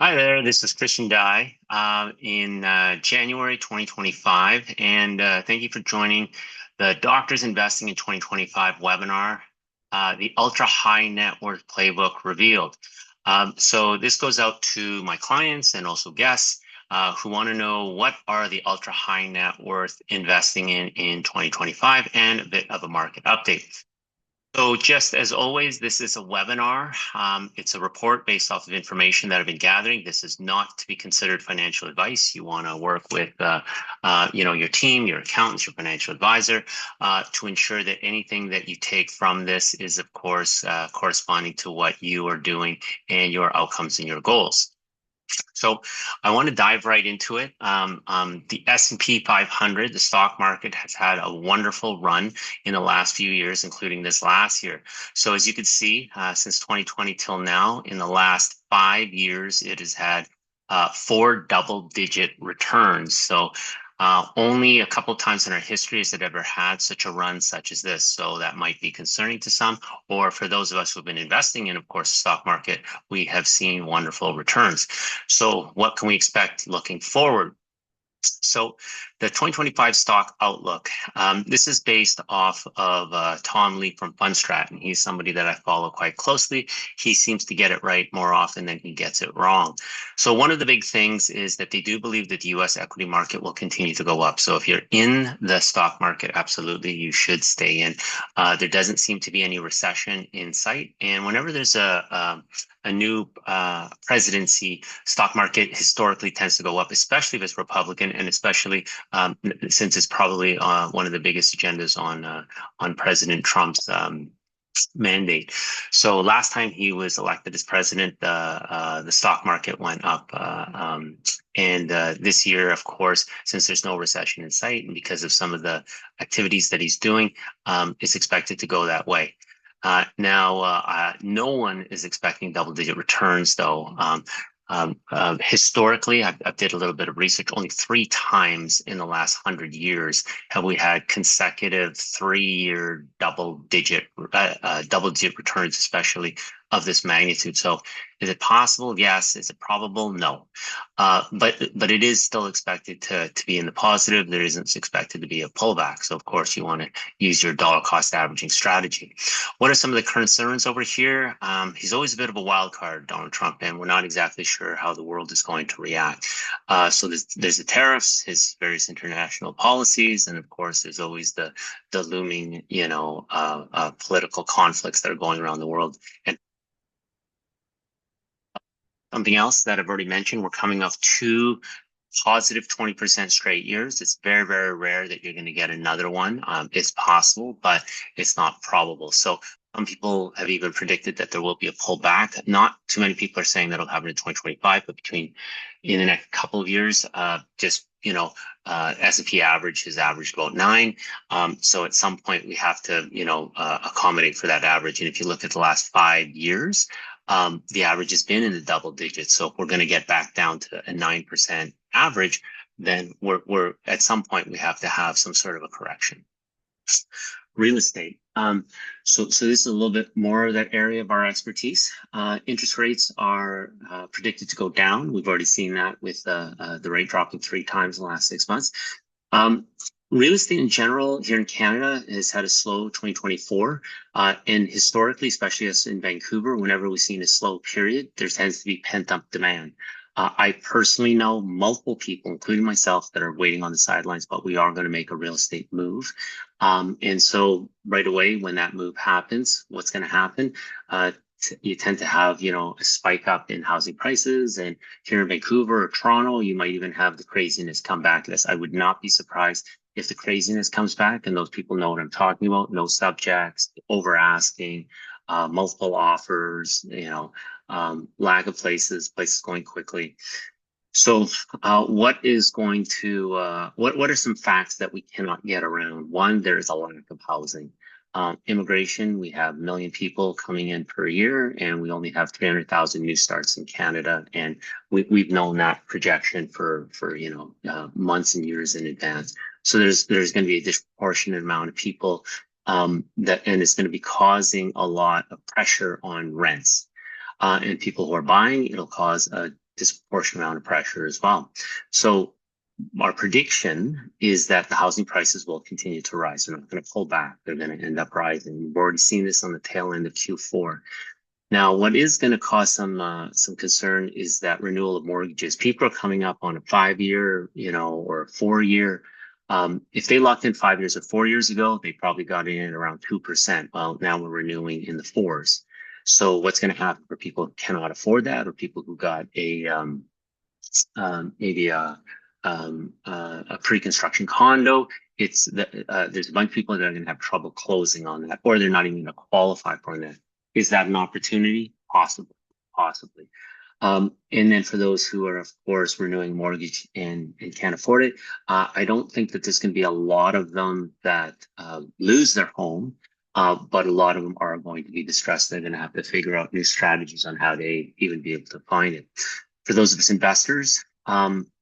Hi there, this is Christian Dye in January 2025, and thank you for joining the Doctors Investing in 2025 webinar, the Ultra High Net Worth Playbook Revealed. So this goes out to my clients and also guests who want to know what are the ultra high net worth investing in 2025 and a bit of a market update. So just as always, this is a webinar. It's a report based off of information that I've been gathering. This is not to be considered financial advice. You want to work with, your team, your accountants, your financial advisor, to ensure that anything that you take from this is, of course, corresponding to what you are doing and your outcomes and your goals. So I want to dive right into it. The S&P 500, the stock market, has had a wonderful run in the last few years, including this last year. So as you can see, since 2020 till now, in the last 5 years, it has had four double-digit returns. So only a couple of times in our history has it ever had such a run such as this. So that might be concerning to some, or for those of us who have been investing in, of course, the stock market, we have seen wonderful returns. So what can we expect looking forward? So the 2025 stock outlook, this is based off of Tom Lee from Fundstrat, and he's somebody that I follow quite closely. He seems to get it right more often than he gets it wrong. So one of the big things is that they do believe that the U.S. equity market will continue to go up. So if you're in the stock market, absolutely, you should stay in. There doesn't seem to be any recession in sight. And whenever there's a new presidency, stock market historically tends to go up, especially if it's Republican, and especially since it's probably one of the biggest agendas on President Trump's mandate. So last time he was elected as president, the stock market went up, and this year, of course, since there's no recession in sight, and because of some of the activities that he's doing, it's expected to go that way. Now, no one is expecting double-digit returns, though. Historically, I did a little bit of research. Only 3 times in the last 100 years have we had consecutive 3-year double-digit returns, especially of this magnitude. So, is it possible? Yes. Is it probable? No. But it is still expected to be in the positive. There isn't expected to be a pullback. So, of course, you want to use your dollar cost averaging strategy. What are some of the concerns over here? He's always a bit of a wild card, Donald Trump, and we're not exactly sure how the world is going to react. So there's the tariffs, his various international policies, and of course, there's always the looming, political conflicts that are going around the world. And something else that I've already mentioned, we're coming off 2 positive 20% straight years. It's very, very rare that you're going to get another one. It's possible, but it's not probable. So some people have even predicted that there will be a pullback. Not too many people are saying that'll happen in 2025, but in the next couple of years, S&P average has averaged about 9. So at some point we have to, accommodate for that average. And if you look at the last 5 years, the average has been in the double digits. So if we're going to get back down to a 9% average, then we're at some point we have to have some sort of a correction. Real estate. So this is a little bit more of that area of our expertise. Interest rates are predicted to go down. We've already seen that with the rate dropping 3 times in the last 6 months. Real estate in general here in Canada has had a slow 2024. And historically, especially us in Vancouver, whenever we've seen a slow period, there tends to be pent up demand. I personally know multiple people, including myself, that are waiting on the sidelines, but we are going to make a real estate move. And so right away, when that move happens, what's going to happen? You tend to have, a spike up in housing prices. And here in Vancouver or Toronto, you might even have the craziness come back. I would not be surprised if the craziness comes back, and those people know what I'm talking about. No subjects, over asking, multiple offers, lack of places going quickly. So what are some facts that we cannot get around? One, there's a lack of housing. Immigration, we have 1 million people coming in per year, and we only have 300,000 new starts in Canada. And we've known that projection for months and years in advance. So there's going to be a disproportionate amount of people and it's going to be causing a lot of pressure on rents. And people who are buying, it'll cause a disproportionate amount of pressure as well. So our prediction is that the housing prices will continue to rise. They're not going to pull back. They're going to end up rising. We've already seen this on the tail end of Q4. Now, what is going to cause some concern is that renewal of mortgages. People are coming up on a 5-year, or a 4-year. If they locked in 5 years or 4 years ago, they probably got in at around 2%. Well, now we're renewing in the fours. So what's going to happen for people who cannot afford that, or people who got maybe a pre-construction condo? There's a bunch of people that are going to have trouble closing on that, or they're not even going to qualify for that. Is that an opportunity? Possibly. And then for those who are, of course, renewing mortgage and can't afford it, I don't think that there's going to be a lot of them that lose their home, but a lot of them are going to be distressed. They're going to have to figure out new strategies on how they even be able to find it. For those of us investors,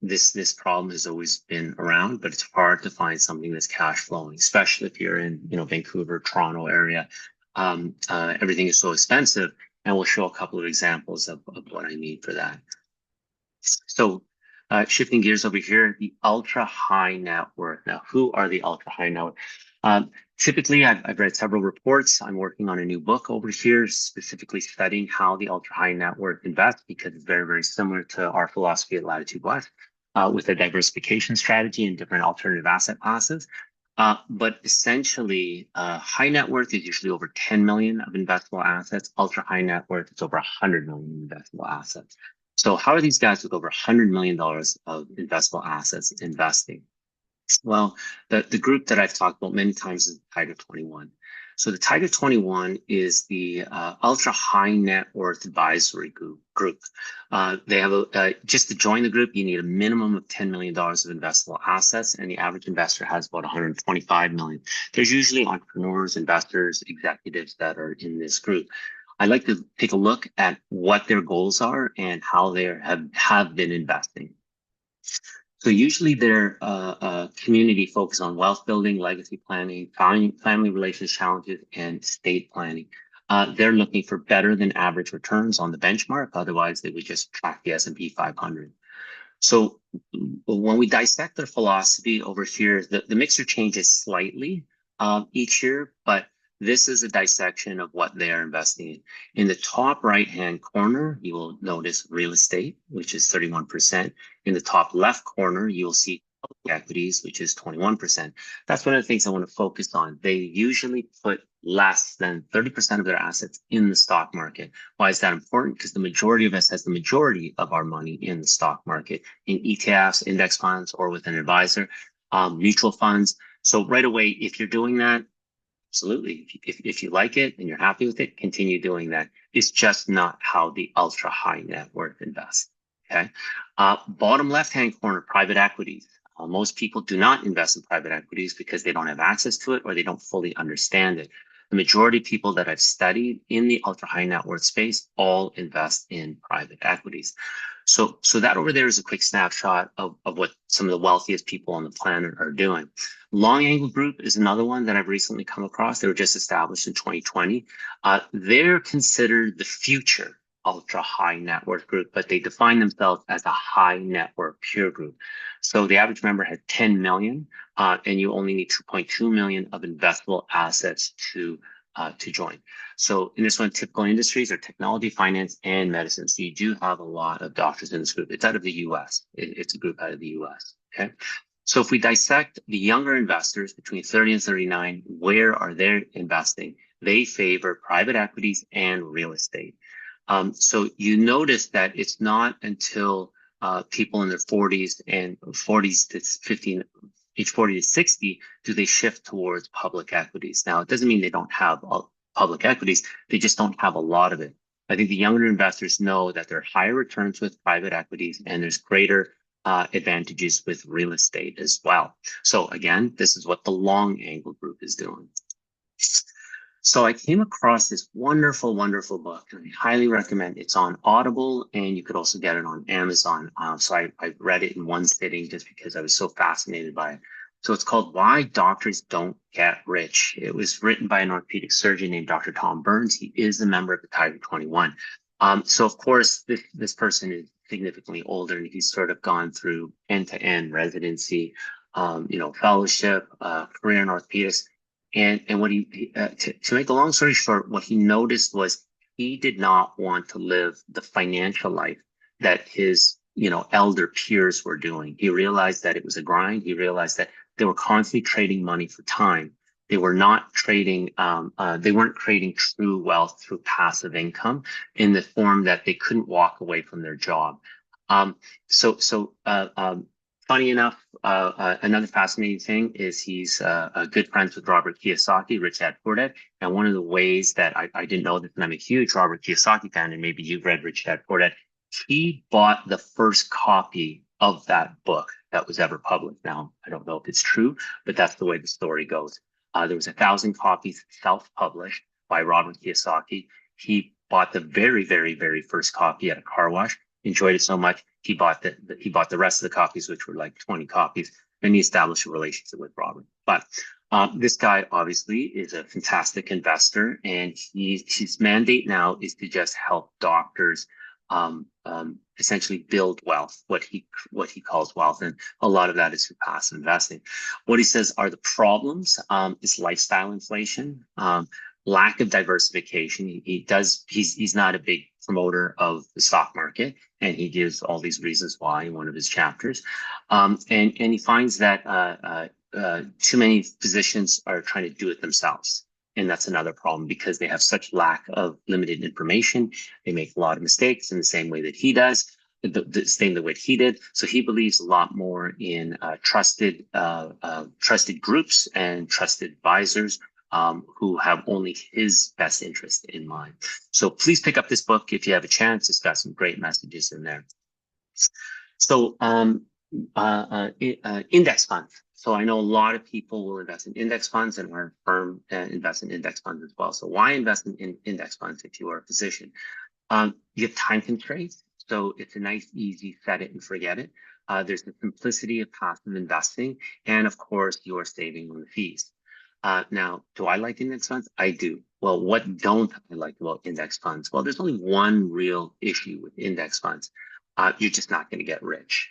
this problem has always been around, but it's hard to find something that's cash flowing, especially if you're in, Vancouver, Toronto area. Everything is so expensive, and we'll show a couple of examples of what I mean for that. So shifting gears over here, the ultra high net worth. Now, who are the ultra high net worth? Typically, I've read several reports. I'm working on a new book over here, specifically studying how the ultra high net worth invest, because it's very, very similar to our philosophy at Latitude West, with a diversification strategy and different alternative asset classes. But essentially, high net worth is usually over 10 million of investable assets. Ultra high net worth is over 100 million investable assets. So how are these guys with over $100 million of investable assets investing? Well, the group that I've talked about many times is the Tiger 21. So the Tiger 21 is the ultra high net worth advisory group. They have just to join the group, you need a minimum of $10 million of investable assets, and the average investor has about 125 million. There's usually entrepreneurs, investors, executives that are in this group. I like to take a look at what their goals are and how they have been investing. So usually their community focus on wealth building, legacy planning, family relations challenges, and estate planning. They're looking for better than average returns on the benchmark. Otherwise, they would just track the S&P 500. So when we dissect their philosophy over here, the mixer changes slightly each year, but this is a dissection of what they are investing in. In the top right-hand corner, you will notice real estate, which is 31%. In the top left corner, you'll see public equities, which is 21%. That's one of the things I want to focus on. They usually put less than 30% of their assets in the stock market. Why is that important? Because the majority of us has the majority of our money in the stock market, in ETFs, index funds, or with an advisor, mutual funds. So right away, if you're doing that, absolutely. If you like it and you're happy with it, continue doing that. It's just not how the ultra high net worth invest. Okay. Bottom left-hand corner, private equities. Most people do not invest in private equities because they don't have access to it or they don't fully understand it. The majority of people that I've studied in the ultra high net worth space all invest in private equities. So that over there is a quick snapshot of what some of the wealthiest people on the planet are doing. Long Angle Group is another one that I've recently come across. They were just established in 2020. They're considered the future ultra high net worth group, but they define themselves as a high net worth peer group. So the average member had 10 million, and you only need 2.2 million of investable assets to join. So in this one, typical industries are technology, finance, and medicine. So you do have a lot of doctors in this group. It's out of the US. It's a group out of the US. Okay. So if we dissect the younger investors between 30 and 39, where are they investing? They favor private equities and real estate. So you notice that it's not until people in their 40s and 40s to 50, age 40 to 60, do they shift towards public equities. Now, it doesn't mean they don't have public equities. They just don't have a lot of it. I think the younger investors know that there are higher returns with private equities and there's greater advantages with real estate as well. So again, this is what the Long Angle Group is doing. So I came across this wonderful, wonderful book, and I highly recommend it. It's on Audible, and you could also get it on Amazon. So I read it in one sitting just because I was so fascinated by it. So it's called Why Doctors Don't Get Rich. It was written by an orthopedic surgeon named Dr. Tom Burns. He is a member of the Tiger 21. So of course, this person is significantly older, and he's sort of gone through end-to-end residency, fellowship, career in orthopedics. And what to make a long story short, what he noticed was he did not want to live the financial life that his, elder peers were doing. He realized that it was a grind. He realized that they were constantly trading money for time. They were not trading, they weren't creating true wealth through passive income in the form that they couldn't walk away from their job. Um, Funny enough, another fascinating thing is he's good friends with Robert Kiyosaki, Rich Dad Poor Dad. And one of the ways that I didn't know this, and I'm a huge Robert Kiyosaki fan, and maybe you've read Rich Dad Poor Dad, he bought the first copy of that book that was ever published. Now, I don't know if it's true, but that's the way the story goes. There was 1,000 copies self-published by Robert Kiyosaki. He bought the very, very, very first copy at a car wash, enjoyed it so much, he bought the rest of the copies, which were like 20 copies, and he established a relationship with Robert. But this guy obviously is a fantastic investor, and his mandate now is to just help doctors essentially build wealth, what he calls wealth, and a lot of that is through passive investing. What he says are the problems is lifestyle inflation, lack of diversification. He's not a big promoter of the stock market, and he gives all these reasons why in one of his chapters. And he finds that too many physicians are trying to do it themselves. And that's another problem because they have such lack of limited information. They make a lot of mistakes in the same way that he does, the same way he did. So he believes a lot more in trusted groups and trusted advisors who have only his best interest in mind. So please pick up this book if you have a chance. It's got some great messages in there. So index funds. So I know a lot of people will invest in index funds, and our firm invests in index funds as well. So why invest in index funds if you are a physician? You have time constraints, so it's a nice, easy set it and forget it. There's the simplicity of passive investing, and of course, you're saving on the fees. Now, do I like index funds? I do. Well, what don't I like about index funds? Well, there's only one real issue with index funds. You're just not going to get rich.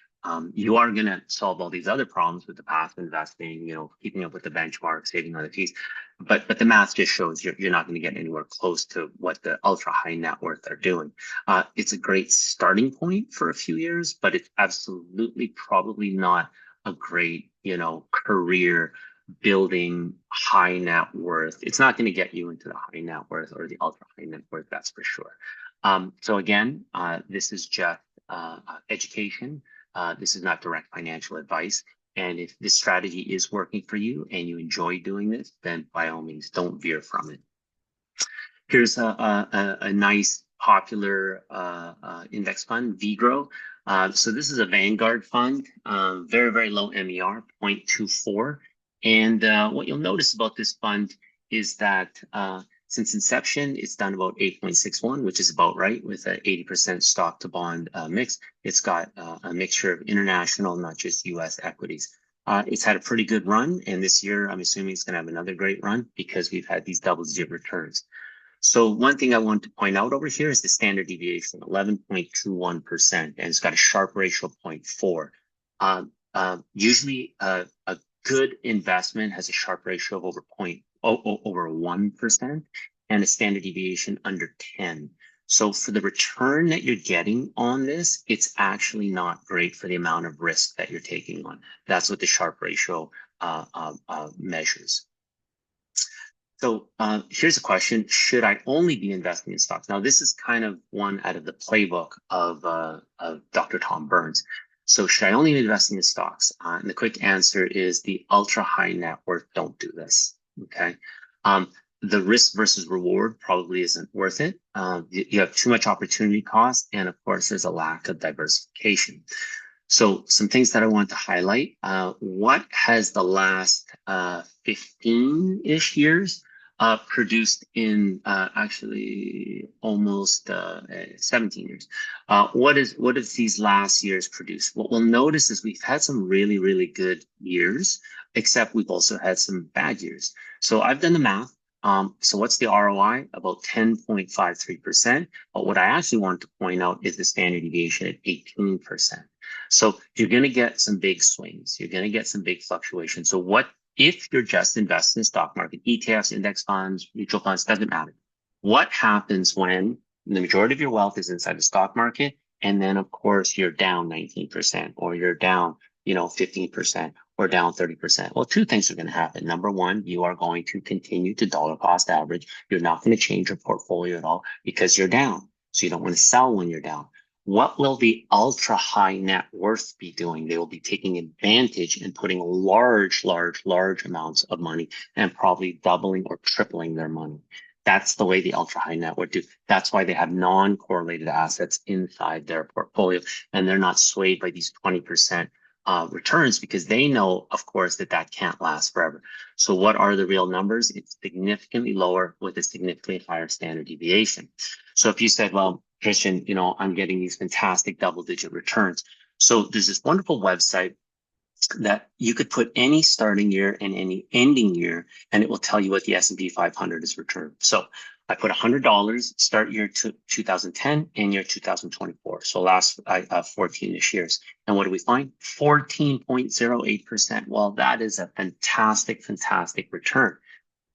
You are going to solve all these other problems with the passive investing, keeping up with the benchmark, saving on the fees. But the math just shows you're not going to get anywhere close to what the ultra high net worth are doing. It's a great starting point for a few years, but it's absolutely probably not a great, career building high net worth. It's not going to get you into the high net worth or the ultra high net worth, that's for sure. So again, this is just education. This is not direct financial advice. And if this strategy is working for you and you enjoy doing this, then by all means, don't veer from it. Here's a nice popular index fund, VGRO. So this is a Vanguard fund, very, very low MER, 0.24. And what you'll notice about this fund is that since inception, it's done about 8.61, which is about right with an 80% stock to bond mix. It's got a mixture of international, not just US equities. It's had a pretty good run. And this year, I'm assuming it's going to have another great run because we've had these double-digit returns. So one thing I want to point out over here is the standard deviation, 11.21%, and it's got a Sharpe ratio of 0.4. Usually a good investment has a Sharpe ratio of over 1% and a standard deviation under 10. So for the return that you're getting on this, it's actually not great for the amount of risk that you're taking on. That's what the Sharpe ratio measures. So here's a question: should I only be investing in stocks? Now, this is kind of one out of the playbook of Dr. Tom Burns. So should I only be investing in stocks? And the quick answer is the ultra high net worth don't do this. Okay. The risk versus reward probably isn't worth it. You have too much opportunity cost, and of course, there's a lack of diversification. So some things that I want to highlight. What has the last 15-ish years produced in actually almost 17 years? What has these last years produced? What we'll notice is we've had some really, really good years, except we've also had some bad years. So I've done the math. So what's the ROI? About 10.53%. But what I actually want to point out is the standard deviation at 18%. So you're going to get some big swings. You're going to get some big fluctuations. So what if you're just investing in the stock market, ETFs, index funds, mutual funds, doesn't matter. What happens when the majority of your wealth is inside the stock market? And then, of course, you're down 19% or you're down, 15% or down 30%. Well, two things are going to happen. Number one, you are going to continue to dollar cost average. You're not going to change your portfolio at all because you're down. So you don't want to sell when you're down. What will the ultra high net worth be doing? They will be taking advantage and putting large amounts of money and probably doubling or tripling their money. That's the way the ultra high net worth do. That's why they have non-correlated assets inside their portfolio, and they're not swayed by these 20% returns because they know, of course, that can't last forever. So what are the real numbers? It's significantly lower with a significantly higher standard deviation. So if you said, well, Christian, I'm getting these fantastic double-digit returns. So there's this wonderful website that you could put any starting year and any ending year, and it will tell you what the S&P 500 is returned. So I put $100 start year 2010 and year 2024. So last 14-ish years. And what do we find? 14.08%. Well, that is a fantastic return.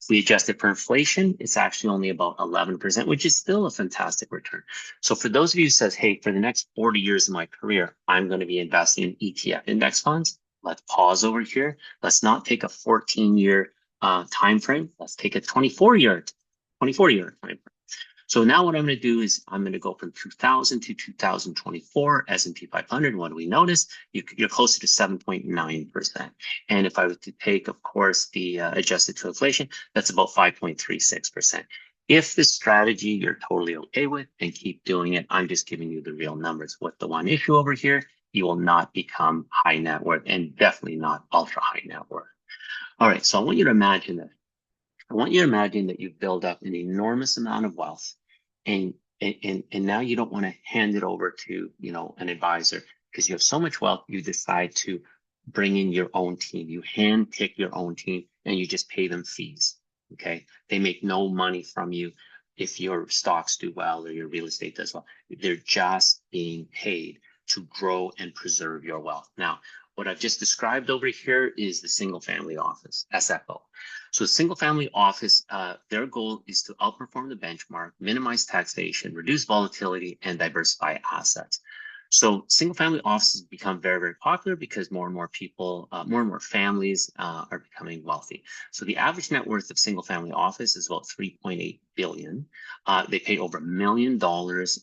If we adjust it for inflation, it's actually only about 11%, which is still a fantastic return. So for those of you who says, hey, for the next 40 years of my career, I'm going to be investing in ETF index funds. Let's pause over here. Let's not take a 14-year time frame. Let's take a 24-year time frame. So now what I'm going to do is I'm going to go from 2000 to 2024 S&P 500. What do we notice? You're closer to 7.9%. And if I were to take, of course, the adjusted to inflation, that's about 5.36%. If this strategy you're totally okay with and keep doing it, I'm just giving you the real numbers. With the one issue over here, you will not become high net worth and definitely not ultra high net worth. All right, so I want you to imagine this. I want you to imagine that you've built up an enormous amount of wealth and now you don't want to hand it over to, an advisor because you have so much wealth, you decide to bring in your own team. You hand pick your own team and you just pay them fees. Okay. They make no money from you if your stocks do well or your real estate does well. They're just being paid to grow and preserve your wealth. Now, what I've just described over here is the single family office, SFO. So a single family office, their goal is to outperform the benchmark, minimize taxation, reduce volatility, and diversify assets. So single family offices become very popular because more and more people, more and more families are becoming wealthy. So the average net worth of single family office is about 3.8 billion. They pay over $1 million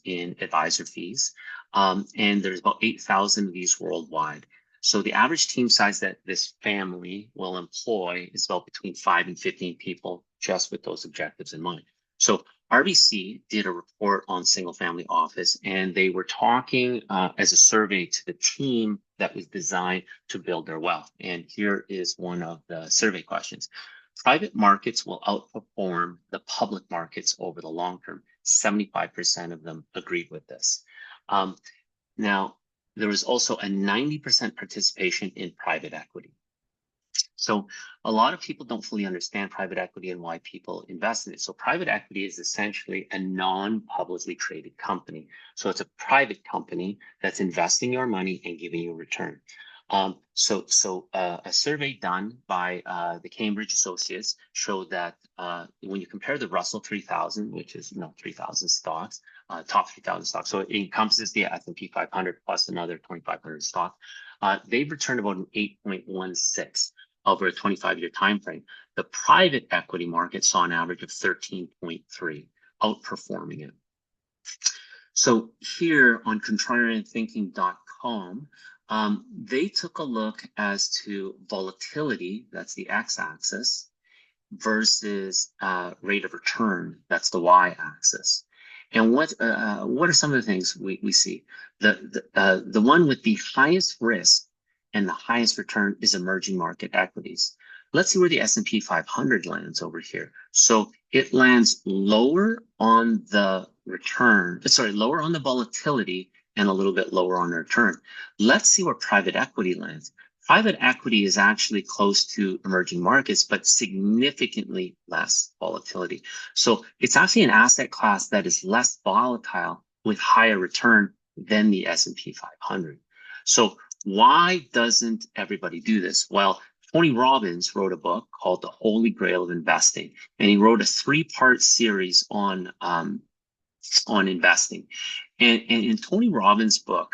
in advisor fees. And there's about 8,000 of these worldwide. So the average team size that this family will employ is about between 5 and 15 people, just with those objectives in mind. So RBC did a report on single family office, and they were talking as a survey to the team that was designed to build their wealth. And here is one of the survey questions. Private markets will outperform the public markets over the long term. 75% of them agreed with this. Now, there was also a 90% participation in private equity. So a lot of people don't fully understand private equity and why people invest in it. So private equity is essentially a non-publicly traded company. So it's a private company that's investing your money and giving you a return. So a survey done by the Cambridge Associates showed that when you compare the Russell 3000, which is 3,000 stocks, top 3,000 stocks, so it encompasses the S&P 500 plus another 2,500 stocks, they've returned about an 8.16 over a 25-year time frame. The private equity market saw an average of 13.3, outperforming it. So here on contrarianthinking.com, they took a look as to volatility, that's the x-axis, versus rate of return, that's the y-axis. And what are some of the things we see? The one with the highest risk and the highest return is emerging market equities. Let's see where the S&P 500 lands over here. So it lands lower on the lower on the volatility and a little bit lower on the return. Let's see where private equity lands. Private equity is actually close to emerging markets, but significantly less volatility. So it's actually an asset class that is less volatile with higher return than the S&P 500. So why doesn't everybody do this? Well, Tony Robbins wrote a book called The Holy Grail of Investing, and he wrote a three-part series on investing. And in Tony Robbins' book,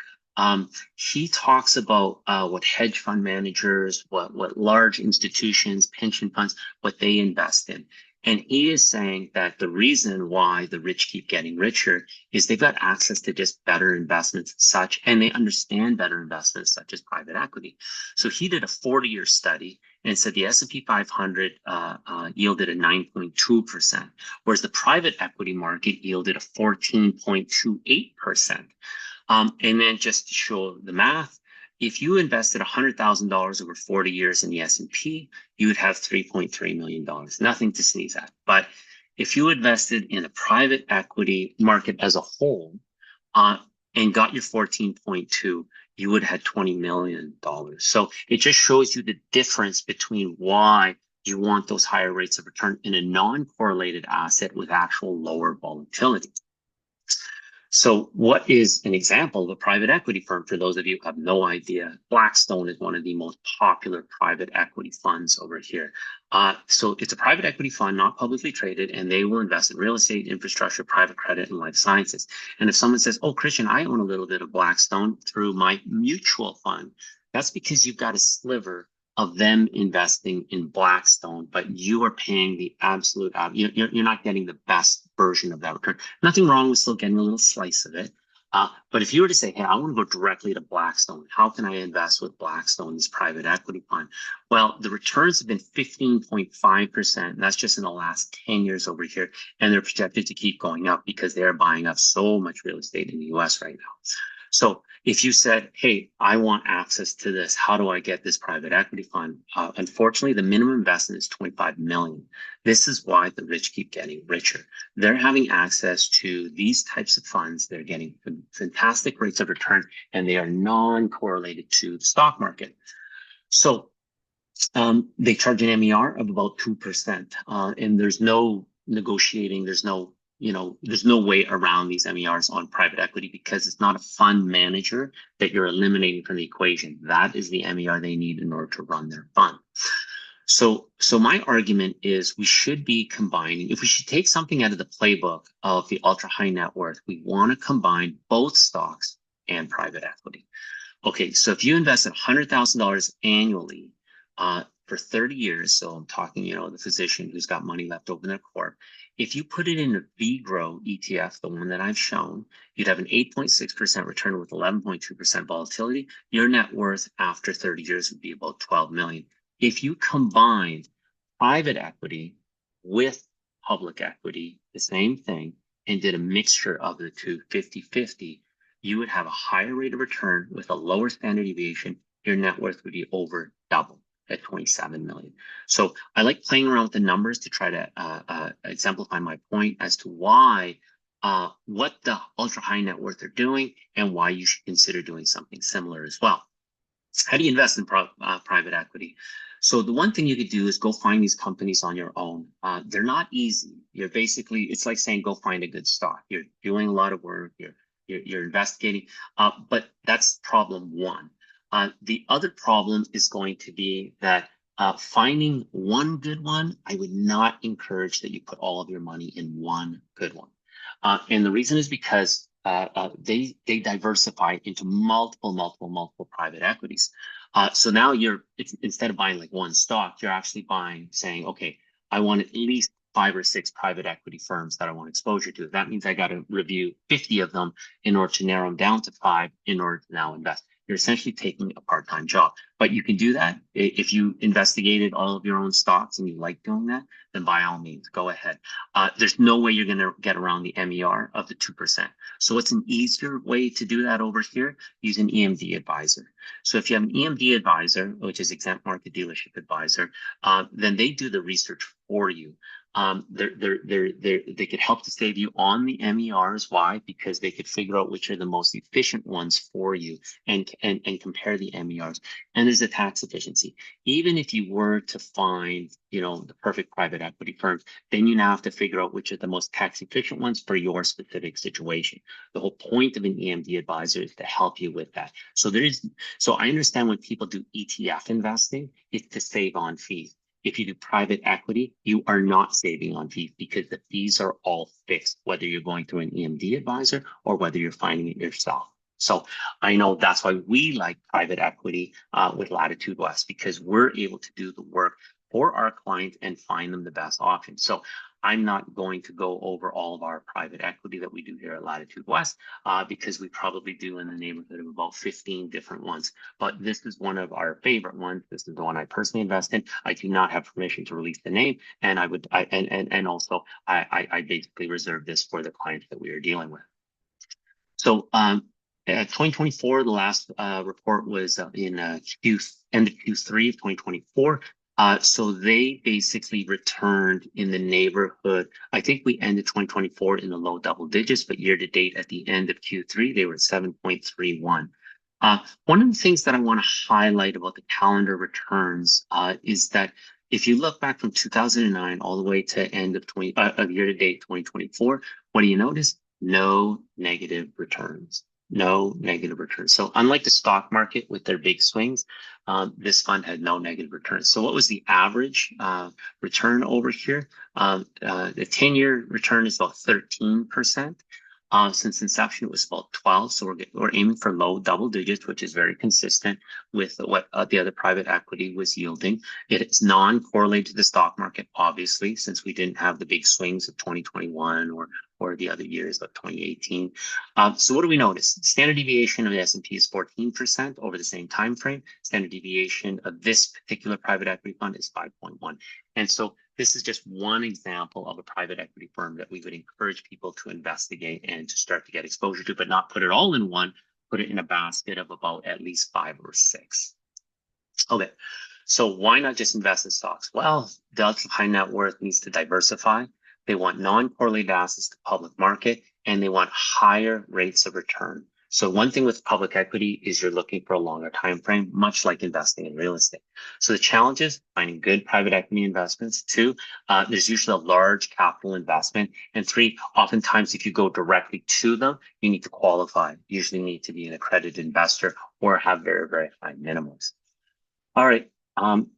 he talks about what hedge fund managers, what large institutions, pension funds, what they invest in. And he is saying that the reason why the rich keep getting richer is they've got access to just better investments such, and they understand better investments such as private equity. So he did a 40-year study and said the S&P 500 yielded a 9.2%, whereas the private equity market yielded a 14.28%. And then just to show the math, if you invested $100,000 over 40 years in the S&P, you would have $3.3 million. Nothing to sneeze at. But if you invested in a private equity market as a whole and got your 14.2, you would have had $20 million. So it just shows you the difference between why you want those higher rates of return in a non-correlated asset with actual lower volatility. So what is an example of a private equity firm? For those of you who have no idea, Blackstone is one of the most popular private equity funds over here. So it's a private equity fund, not publicly traded, and they will invest in real estate, infrastructure, private credit, and life sciences. And if someone says, oh, Christian, I own a little bit of Blackstone through my mutual fund, that's because you've got a sliver of them investing in Blackstone, but you are paying the absolute, you're not getting the best version of that return. Nothing wrong with still getting a little slice of it. But if you were to say, hey, I want to go directly to Blackstone, how can I invest with Blackstone, this private equity fund? Well, the returns have been 15.5%. And that's just in the last 10 years over here. And they're projected to keep going up because they're buying up so much real estate in the US right now. So if you said, hey, I want access to this, how do I get this private equity fund? Unfortunately, the minimum investment is $25 million. This is why the rich keep getting richer. They're having access to these types of funds. They're getting fantastic rates of return, and they are non-correlated to the stock market. So they charge an MER of about 2%, and there's no negotiating. There's no way around these MERs on private equity because it's not a fund manager that you're eliminating from the equation. That is the MER they need in order to run their fund. So my argument is we should be combining, if we should take something out of the playbook of the ultra high net worth, we want to combine both stocks and private equity. Okay, so if you invest $100,000 annually for 30 years, so I'm talking, the physician who's got money left over in their corp, if you put it in a VGRO ETF, the one that I've shown, you'd have an 8.6% return with 11.2% volatility. Your net worth after 30 years would be about 12 million. If you combined private equity with public equity, the same thing, and did a mixture of the two, 50-50, you would have a higher rate of return with a lower standard deviation. Your net worth would be over double at 27 million. So I like playing around with the numbers to try to exemplify my point as to why, what the ultra high net worth are doing and why you should consider doing something similar as well. How do you invest in private equity? So the one thing you could do is go find these companies on your own. They're not easy. You're basically, it's like saying, go find a good stock. You're doing a lot of work. You're investigating, but that's problem one. The other problem is going to be that finding one good one, I would not encourage that you put all of your money in one good one. And the reason is because they diversify into multiple private equities. So now instead of buying like one stock, you're actually saying, okay, I want at least 5 or 6 private equity firms that I want exposure to. That means I got to review 50 of them in order to narrow them down to 5 in order to now invest. You're essentially taking a part-time job, but you can do that. If you investigated all of your own stocks and you like doing that, then by all means, go ahead. There's no way you're going to get around the MER of the 2%. So it's an easier way to do that over here. Use an EMD advisor. So if you have an EMD advisor, which is Exempt Market Dealership Advisor, then they do the research for you. They could help to save you on the MERs. Why? Because they could figure out which are the most efficient ones for you and compare the MERs. And there's a tax efficiency. Even if you were to find, the perfect private equity firms, then you now have to figure out which are the most tax efficient ones for your specific situation. The whole point of an EMD advisor is to help you with that. So I understand when people do ETF investing, it's to save on fees. If you do private equity, you are not saving on fees because the fees are all fixed, whether you're going through an EMD advisor or whether you're finding it yourself. So I know that's why we like private equity with Latitude West, because we're able to do the work for our clients and find them the best option. So I'm not going to go over all of our private equity that we do here at Latitude West because we probably do in the neighborhood of about 15 different ones. But this is one of our favorite ones. This is the one I personally invest in. I do not have permission to release the name, and I basically reserve this for the clients that we are dealing with. So 2024, the last report was in end of Q3 of 2024. So they basically returned in the neighborhood. I think we ended 2024 in the low double digits, but year to date at the end of Q3, they were at 7.31. One of the things that I want to highlight about the calendar returns is that if you look back from 2009 all the way to end of year to date 2024, what do you notice? No negative returns. No negative returns. So unlike the stock market with their big swings, this fund had no negative returns. So what was the average return over here? The 10-year return is about 13%. Since inception, it was about 12. So we're aiming for low double digits, which is very consistent with what the other private equity was yielding. It is non-correlated to the stock market, obviously, since we didn't have the big swings of 2021 or the other years of 2018. So what do we notice? Standard deviation of the S&P is 14% over the same time frame. Standard deviation of this particular private equity fund is 5.1. And so this is just one example of a private equity firm that we would encourage people to investigate and to start to get exposure to, but not put it all in one, put it in a basket of about at least 5 or 6. Okay, so why not just invest in stocks? Well, the ultra high net worth needs to diversify. They want non-correlated assets to public market, and they want higher rates of return. So one thing with public equity is you're looking for a longer time frame, much like investing in real estate. So the challenge is finding good private equity investments. 2, there's usually a large capital investment. And 3, oftentimes if you go directly to them, you need to qualify. You usually need to be an accredited investor or have very, very high minimums. All right,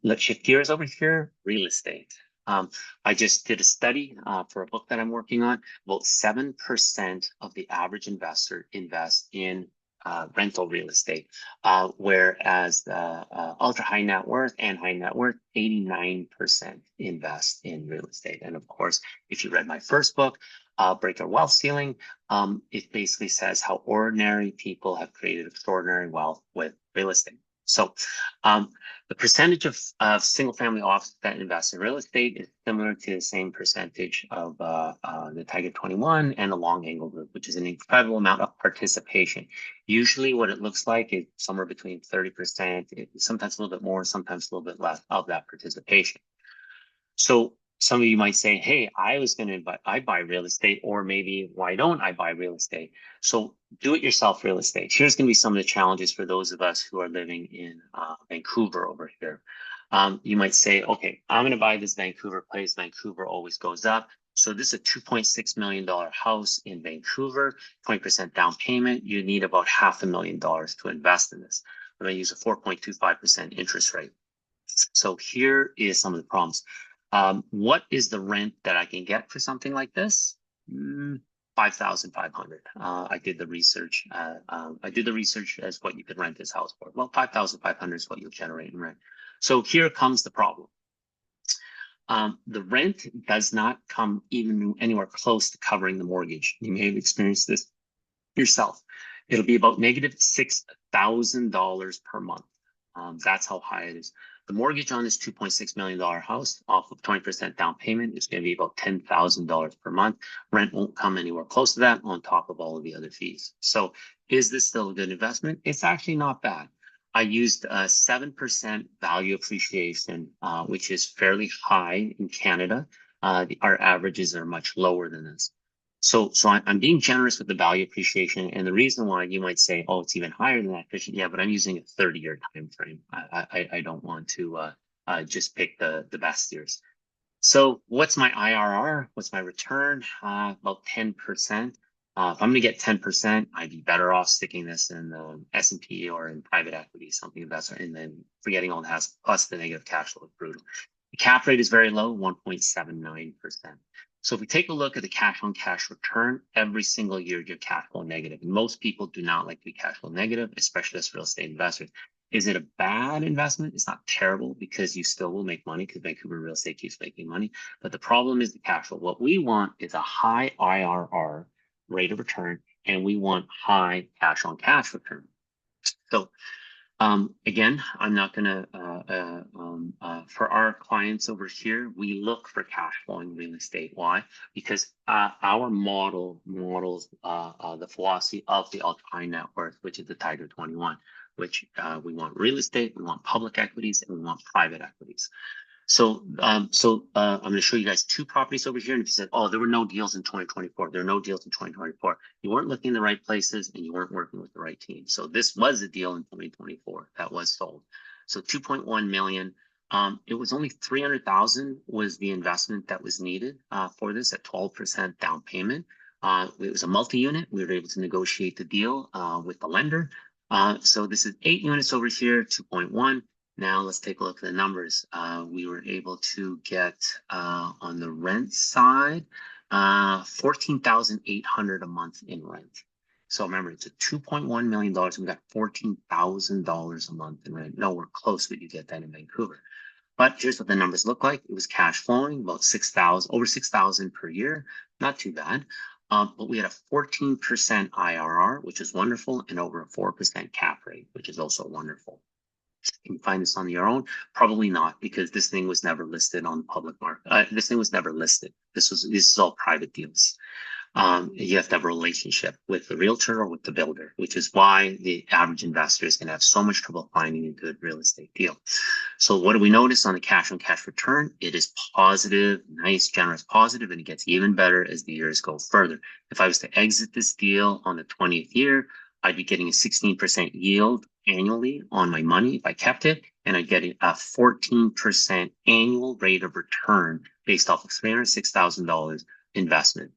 let's shift gears over here, real estate. I just did a study for a book that I'm working on. About 7% of the average investor invests in rental real estate, whereas the ultra high net worth and high net worth, 89% invest in real estate. And of course, if you read my first book, Break Our Wealth Ceiling, it basically says how ordinary people have created extraordinary wealth with real estate. So the percentage of single-family offices that invest in real estate is similar to the same percentage of the Tiger 21 and the Long Angle Group, which is an incredible amount of participation. Usually what it looks like is somewhere between 30%, sometimes a little bit more, sometimes a little bit less of that participation. So some of you might say, hey, I buy real estate, or maybe why don't I buy real estate? So do-it-yourself real estate. Here's going to be some of the challenges for those of us who are living in Vancouver over here. You might say, okay, I'm going to buy this Vancouver place. Vancouver always goes up. So this is a $2.6 million house in Vancouver, 20% down payment. You need about $500,000 to invest in this. I'm going to use a 4.25% interest rate. So here is some of the problems. What is the rent that I can get for something like this? $5,500. I did the research. I did the research as what you could rent this house for. Well, $5,500 is what you'll generate in rent. So here comes the problem. The rent does not come even anywhere close to covering the mortgage. You may have experienced this yourself. It'll be about negative $6,000 per month. That's how high it is. The mortgage on this $2.6 million house off of 20% down payment is going to be about $10,000 per month. Rent won't come anywhere close to that on top of all of the other fees. So is this still a good investment? It's actually not bad. I used 7% value appreciation, which is fairly high in Canada. our averages are much lower than this. So I'm being generous with the value appreciation, and the reason why you might say, oh, it's even higher than that, Christian. Yeah, but I'm using a 30-year time frame. I don't want to just pick the best years. So what's my IRR? What's my return? About 10%. If I'm going to get 10%, I'd be better off sticking this in the S&P or in private equity, something of that sort, and then forgetting all the hassle, plus the negative cash flow is brutal. The cap rate is very low, 1.79%. So if we take a look at the cash on cash return, every single year you're cash flow negative. And most people do not like to be cash flow negative, especially as real estate investors. Is it a bad investment? It's not terrible because you still will make money because Vancouver real estate keeps making money. But the problem is the cash flow. What we want is a high IRR rate of return, and we want high cash on cash return. So again, I'm not going to, for our clients over here, we look for cash flowing real estate. Why? Because our models the philosophy of the ultra high net worth, which is the Tiger 21, which we want real estate, we want public equities, and we want private equities. So, I'm going to show you guys two properties over here. And if you said, oh, there were no deals in 2024, there are no deals in 2024, you weren't looking in the right places and you weren't working with the right team. So this was a deal in 2024 that was sold. So 2.1 million. It was only 300,000 was the investment that was needed for this at 12% down payment. It was a multi-unit. We were able to negotiate the deal with the lender. So this is 8 units over here, 2.1. Now let's take a look at the numbers. We were able to get on the rent side, $14,800 a month in rent. So remember, it's a $2.1 million. And we got $14,000 a month in rent. Nowhere close would you get that in Vancouver. But here's what the numbers look like. It was cash flowing, about 6,000, over 6,000 per year. Not too bad. But we had a 14% IRR, which is wonderful, and over a 4% cap rate, which is also wonderful. Can you find this on your own? Probably not, because this thing was never listed on the public market. This thing was never listed. This is all private deals. You have to have a relationship with the realtor or with the builder, which is why the average investor is going to have so much trouble finding a good real estate deal. So what do we notice on the cash on cash return? It is positive, nice, generous positive, and it gets even better as the years go further. If I was to exit this deal on the 20th year, I'd be getting a 16% yield annually on my money if I kept it, and I'd get a 14% annual rate of return based off of $306,000 investment.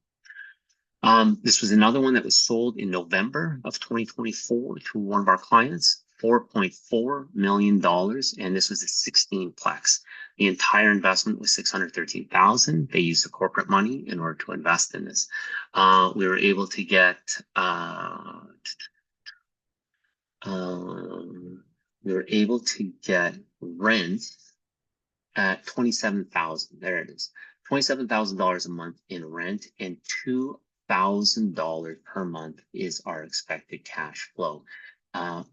This was another one that was sold in November of 2024 to one of our clients, $4.4 million, and this was a 16-plex. The entire investment was $613,000. They used the corporate money in order to invest in this. We were able to get rent at $27,000. There it is. $27,000 a month in rent, and $2,000 per month is our expected cash flow.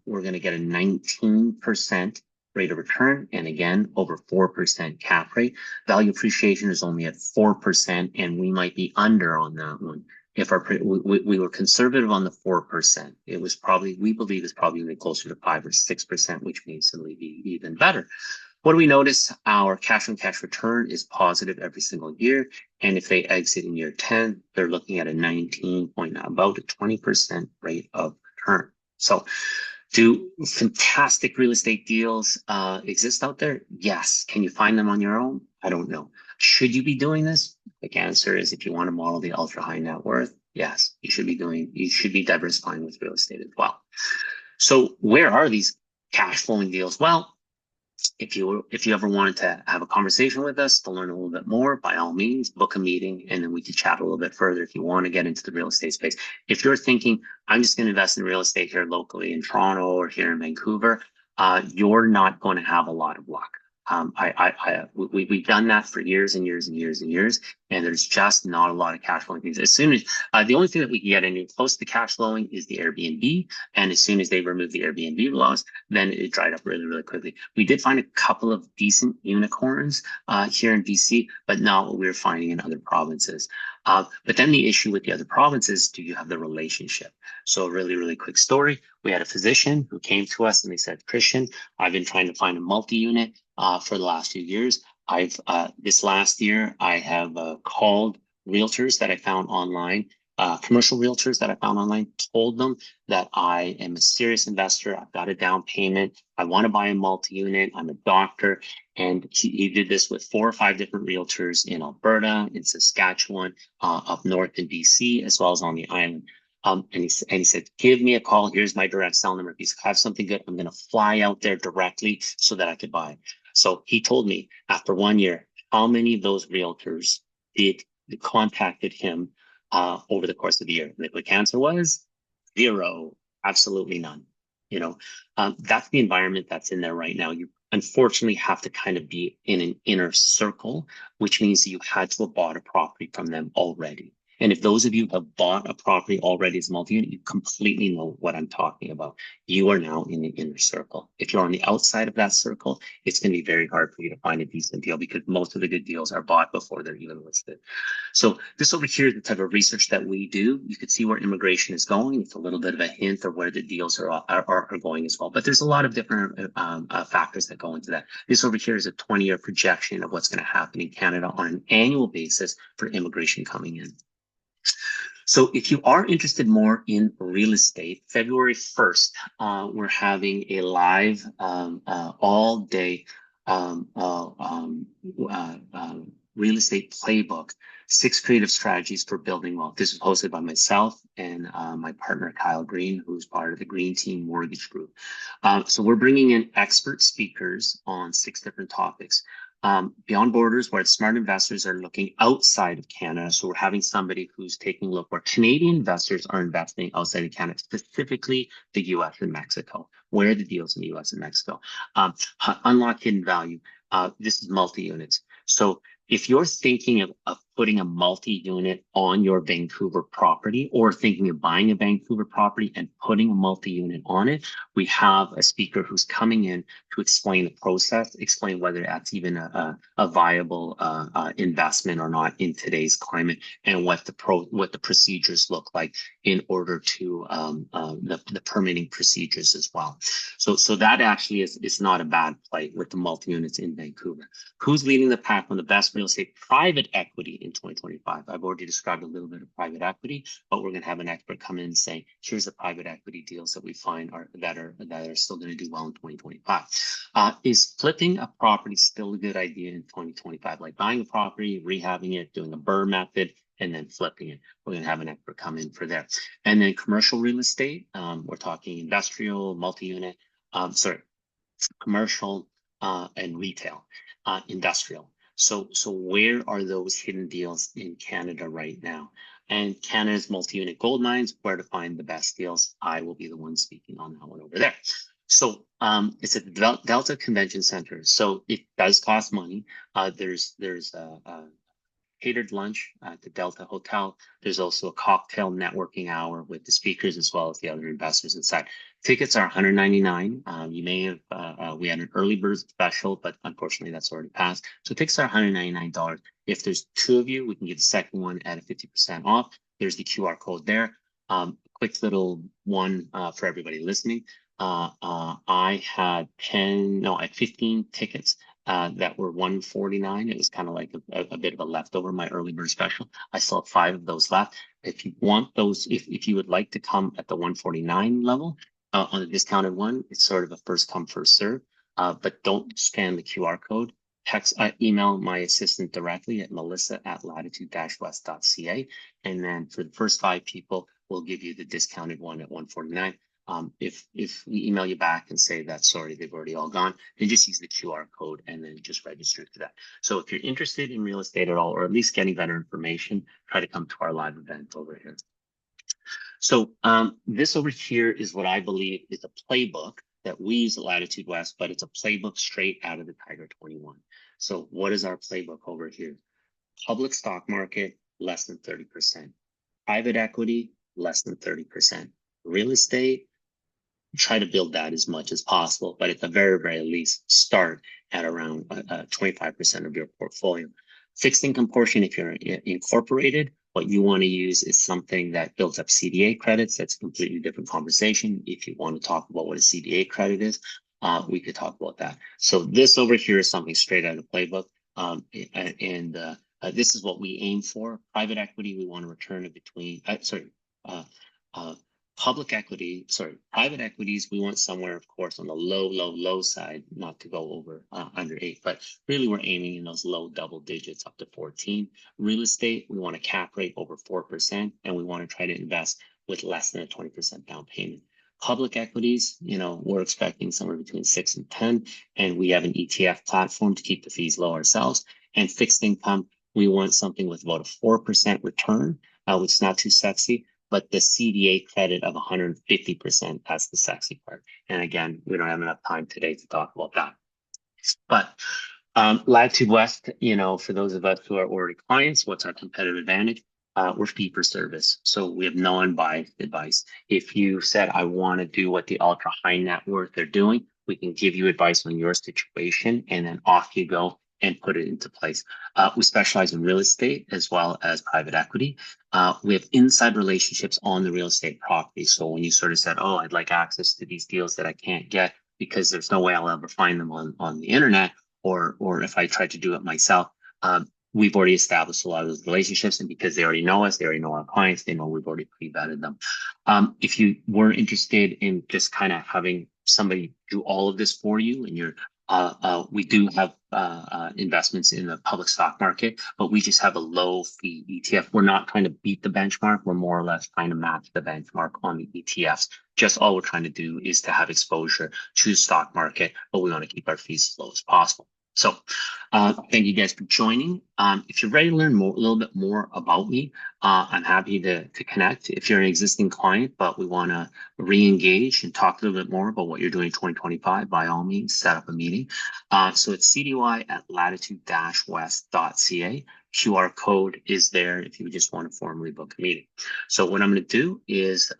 We're going to get a 19% rate of return, and again, over 4% cap rate. Value appreciation is only at 4%, and we might be under on that one. If we were conservative on the 4%, it was probably, we believe it's probably closer to 5 or 6%, which means it'll be even better. What do we notice? Our cash on cash return is positive every single year. And if they exit in year 10, they're looking at a 19 point, about a 20% rate of return. So do fantastic real estate deals exist out there? Yes. Can you find them on your own? I don't know. Should you be doing this? The answer is, if you want to model the ultra high net worth, yes, you should be diversifying with real estate as well. So where are these cash flowing deals? Well, if you ever wanted to have a conversation with us to learn a little bit more, by all means, book a meeting, and then we can chat a little bit further if you want to get into the real estate space. If you're thinking, I'm just going to invest in real estate here locally in Toronto or here in Vancouver, you're not going to have a lot of luck. We've done that for years and years and years and years, and there's just not a lot of cash flowing things. As soon as the only thing that we can get any close to cash flowing is the Airbnb, and as soon as they remove the Airbnb laws, then it dried up really, really quickly. We did find a couple of decent unicorns here in BC, but not what we were finding in other provinces. But then the issue with the other provinces, do you have the relationship? So a really, really quick story. We had a physician who came to us and they said, Christian, I've been trying to find a multi-unit for the last few years. I've this last year, I have called realtors that I found online, commercial realtors that I found online, told them that I am a serious investor. I've got a down payment. I want to buy a multi-unit. I'm a doctor. And he did this with 4 or 5 different realtors in Alberta, in Saskatchewan, up north in BC, as well as on the island. And he said, give me a call. Here's my direct cell number. If you have something good, I'm going to fly out there directly so that I could buy it. So he told me after 1 year, how many of those realtors did contacted him over the course of the year? And the quick answer was 0, absolutely none. You know, that's the environment that's in there right now. You unfortunately have to kind of be in an inner circle, which means you had to have bought a property from them already. And if those of you have bought a property already as a multi-unit, you completely know what I'm talking about. You are now in the inner circle. If you're on the outside of that circle, it's going to be very hard for you to find a decent deal because most of the good deals are bought before they're even listed. So this over here is the type of research that we do. You can see where immigration is going. It's a little bit of a hint of where the deals are going as well. But there's a lot of different factors that go into that. This over here is a 20-year projection of what's going to happen in Canada on an annual basis for immigration coming in. So if you are interested more in real estate, February 1st, we're having a live all-day real estate playbook, 6 creative strategies for building wealth. This is hosted by myself and my partner, Kyle Green, who's part of the Green Team Mortgage Group. So we're bringing in expert speakers on 6 different topics. Beyond borders, where smart investors are looking outside of Canada. So we're having somebody who's taking a look where Canadian investors are investing outside of Canada, specifically the US and Mexico. Where are the deals in the US and Mexico? Unlock hidden value. This is multi-units. So if you're thinking of putting a multi-unit on your Vancouver property or thinking of buying a Vancouver property and putting a multi-unit on it, we have a speaker who's coming in to explain the process, explain whether that's even a viable investment or not in today's climate, and what the procedures look like in order to the permitting procedures as well. So that actually is not a bad play with the multi-units in Vancouver. Who's leading the pack on the best real estate private equity in 2025? I've already described a little bit of private equity, but we're going to have an expert come in and say, here's the private equity deals that we find that are still going to do well in 2025. Is flipping a property still a good idea in 2025? Like buying a property, rehabbing it, doing a BRRRR method, and then flipping it. We're going to have an expert come in for there. And then commercial real estate, we're talking industrial, multi-unit, commercial and retail, industrial. So where are those hidden deals in Canada right now? And Canada's multi-unit gold mines, where to find the best deals. I will be the one speaking on that one over there. So it's at the Delta Convention Center. So it does cost money. There's catered lunch at the Delta Hotel. There's also a cocktail networking hour with the speakers as well as the other investors inside. Tickets are $199. You may have, we had an early bird special, but unfortunately that's already passed. So tickets are $199. If there's 2 of you, we can get the second one at a 50% off. There's the QR code there. Quick little one for everybody listening. I had 15 tickets that were $149. It was kind of like a bit of a leftover, my early bird special. I still have 5 of those left. If you want those, if you would like to come at the $149 level on the discounted one, it's sort of a first come, first serve. But don't scan the QR code. Email my assistant directly at melissa@latitude-west.ca. And then for the first 5 people, we'll give you the discounted one at $149. If we email you back and say that, sorry, they've already all gone, then just use the QR code and then just register to that. So if you're interested in real estate at all, or at least getting better information, try to come to our live event over here. So this over here is what I believe is a playbook that we use at Latitude West, but it's a playbook straight out of the Tiger 21. So what is our playbook over here? Public stock market, less than 30%. Private equity, less than 30%. Real estate, try to build that as much as possible, but at the very, very least, start at around 25% of your portfolio. Fixed income portion, if you're incorporated, what you want to use is something that builds up CDA credits. That's a completely different conversation. If you want to talk about what a CDA credit is, we could talk about that. So this over here is something straight out of the playbook. This is what we aim for. Private equity, we want a return of between, uh, uh, private equities, we want somewhere, of course, on the low side, not to go over under 8, but really we're aiming in those low double digits up to 14. Real estate, we want a cap rate over 4%, and we want to try to invest with less than a 20% down payment. Public equities, we're expecting somewhere between 6 and 10, and we have an ETF platform to keep the fees low ourselves. And fixed income, we want something with about a 4% return, which is not too sexy, but the CDA credit of 150%, that's the sexy part. And again, we don't have enough time today to talk about that. But Latitude West, for those of us who are already clients, what's our competitive advantage? We're fee for service. So we have no unbiased advice. If you said, I want to do what the ultra high net worth are doing, we can give you advice on your situation, and then off you go and put it into place. We specialize in real estate as well as private equity. We have inside relationships on the real estate property. So when you sort of said, oh, I'd like access to these deals that I can't get because there's no way I'll ever find them on the internet, or if I try to do it myself, we've already established a lot of those relationships, and because they already know us, they already know our clients, they know we've already pre-vetted them. If you were interested in just kind of having somebody do all of this for you, and we do have investments in the public stock market, but we just have a low fee ETF. We're not trying to beat the benchmark. We're more or less trying to match the benchmark on the ETFs. Just all we're trying to do is to have exposure to the stock market, but we want to keep our fees as low as possible. So thank you guys for joining. If you're ready to learn a little bit more about me, I'm happy to connect. If you're an existing client, but we want to re-engage and talk a little bit more about what you're doing in 2025, by all means, set up a meeting. So it's cdy@latitude-west.ca. QR code is there if you just want to formally book a meeting. So what I'm going to do is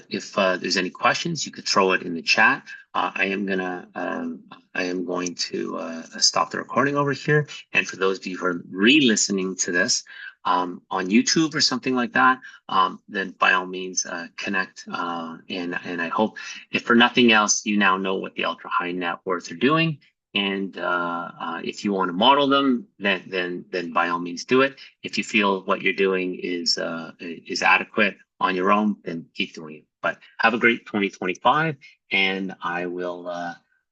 if there's any questions, you could throw it in the chat. I am going to stop the recording over here. And for those of you who are re-listening to this on YouTube or something like that, then by all means connect. And I hope, if for nothing else, you now know what the ultra high net worth are doing. And if you want to model them, then by all means do it. If you feel what you're doing is adequate on your own, then keep doing it. But have a great 2025, and I will.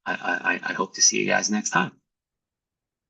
I hope to see you guys next time.